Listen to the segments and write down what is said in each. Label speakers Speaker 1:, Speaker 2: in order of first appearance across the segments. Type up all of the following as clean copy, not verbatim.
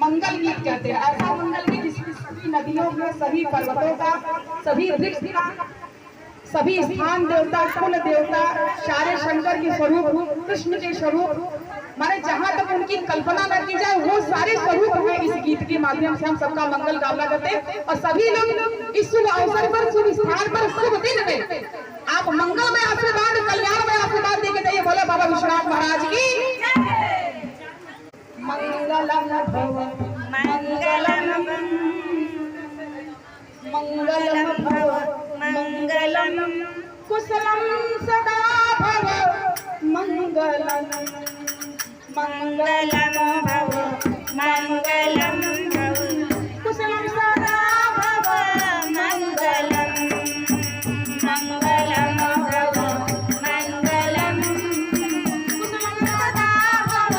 Speaker 1: मंगल गीत कहते हैं। ऐसा मंगल गीत जिसमें सभी नदियों में, सभी पर्वतों का, सभी वृक्ष का, सभी स्थान देवता, कुल देवता, सारे शंकर के स्वरूप, कृष्ण के स्वरूप, माने जहाँ तक उनकी कल्पना न की जाए वो सारे स्वरूप में इस गीत के माध्यम से हम सबका मंगल कामना करते हैं। और सभी लोग इस शुभ अवसर पर, शुभ स्थान पर, शुभ दिन में आप मंगल में आशीर्वाद, कल्याण में आशीर्वाद देके जाइए। बोले बाबा विश्वनाथ महाराज की मंगलम भव
Speaker 2: मंगलम
Speaker 1: मंगलम भव
Speaker 2: मंगलम
Speaker 1: कुशलम सदा भव मंगलम
Speaker 2: मंगलम भव मंगलम भव
Speaker 1: कुशलम सदा
Speaker 2: भव मंगलम मंगलम भव मंगलम
Speaker 1: कुशलम सदा भव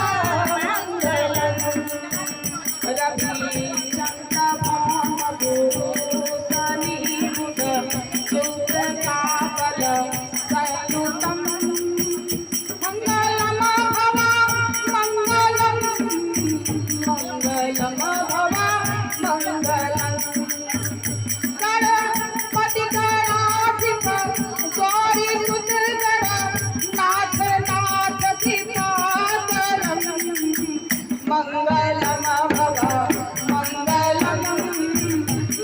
Speaker 2: मंगलम
Speaker 1: रवि चंद्र भाम भूषणी बुध शुक्र काकल सयुतम मंगलम भव मंगलम मंगलम भव मंगलम गणपति गणाधिप गौरी सुत गण नाथ नाथ दिवाकरम मंगलम भव मंगलम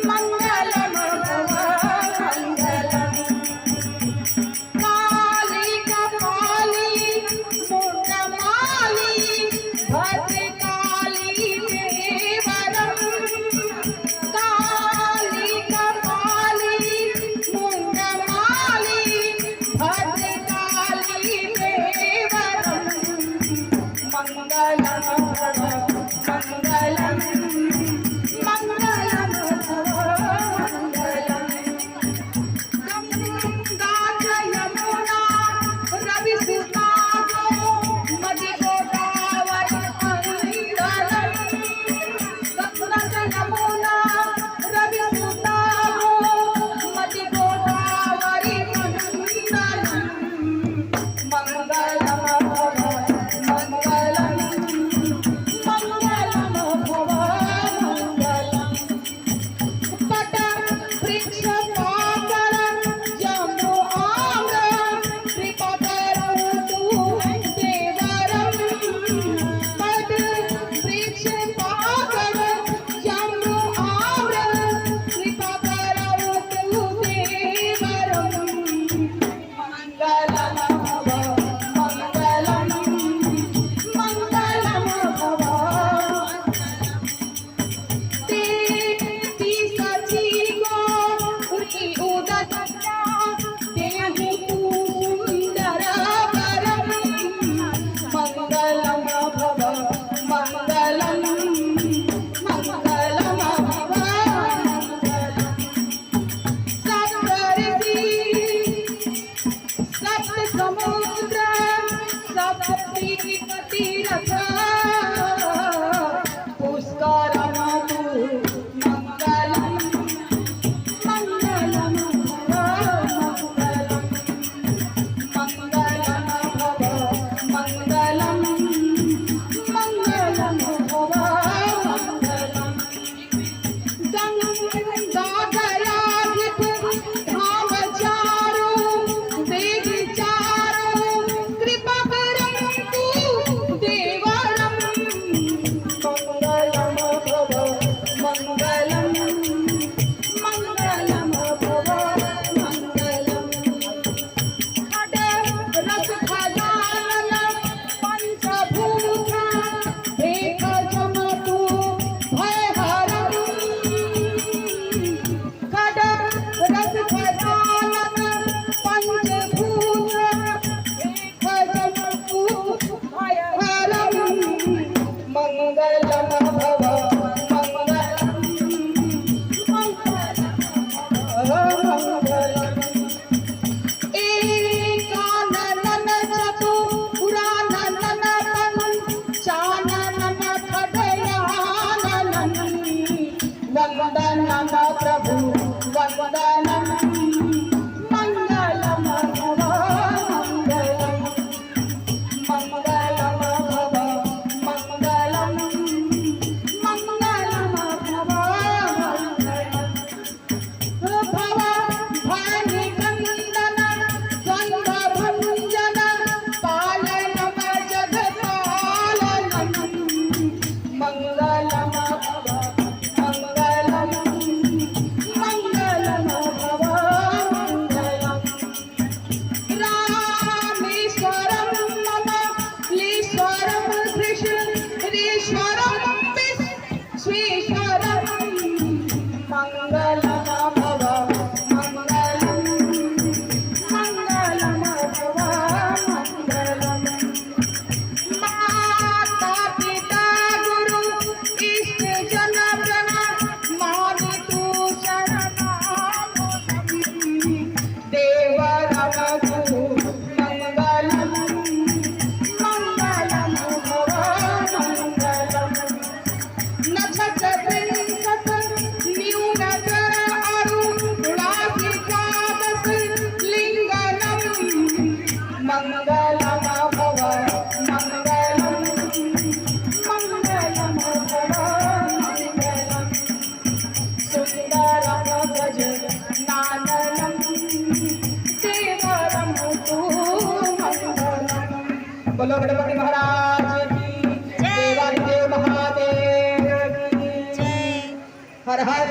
Speaker 1: मंगलम भव मंगलम काली कपाली मुंडमाली भद्रकाली देवरम काली कपाली मुंडमाली भद्रकाली देवरम मंगलम भव मंगलम मंगलम भव मंगलम गंगा यमुना रवि सुता मदि गोदावरी मंगलम गंगा यमुना रवि सुता मदि गोदावरी मंगलम मंगलम भव मंगलम मंगलम भव मंगलम पट वृक्ष पाकर जम्बो आम्र कृपाकरं तु देवरम पट वृक्ष पाकर जम्बो आम्र कृपाकरं तु देवरम मंगलम भव मंगलम मंगलम भव देवी सची गौरी उदत देहु सुंदर वरम मंगलम भव मंगलम मंगलम भव सप्तऋषि सप्त समुद्र सप्त तीरथ पुष्करम तु मंगलम मंगलम भव मंगलम भव मंगलम मंगलम भव मंगलम गंगाधराधिप धाम चारो वेद चारो कृपा करन्तु देवरम मंगलम भव मंगलम मंगलम भव मंगलम खड रस खजानन पंचभूत भेख जमतु भयहरम खड रस खजानन पंचभूत भेख जमतु भयहरम मंगलम भव मंगलम मंगलम एकानन चतुरानन चानन खडयानन वंदनम प्रभु वंदनम मंगलम भव मंगलम मंगलम भव मंगलम मंगलम भव मंगलम मंगलम भव मंगलम रामेश्वरम ममलीश्वरम कृष्णेश्वरम विश्वेश्वरम मंगलम भव मंगलम मंगलम भव मंगलम माता पिता गुरु इष्ट जन प्रणा मानि तू शरणागतम् देव राम गुरु मंगलम मंगलम भव मंगलम नक्षत्र त्रिंशत न्यूनतर अरु तुलासिकादश लिंगनम मंगलम भव मंगलम मंगलम भव मंगलम सुंदरम भज नाननम देवरम तु मंगलम। बोलो गणपति महाराज की देवादिदेव महादेव की
Speaker 2: जय
Speaker 1: हर हर